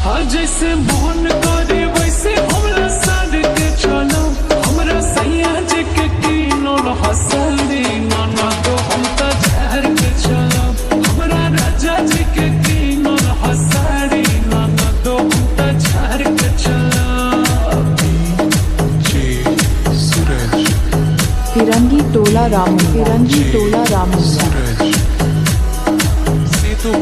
हाँ जैसे मोहन करे वैसे हमरा साथ के चलो, हमरा सैया जी के कीनो हसली नाना तो हम तो ठहर के चलो, हमरा राजा जी के कीनो हसली नाना तो हम तो ठहर के चलो। फिरंगी टोला रामू, फिरंगी टोला रामू। सीतू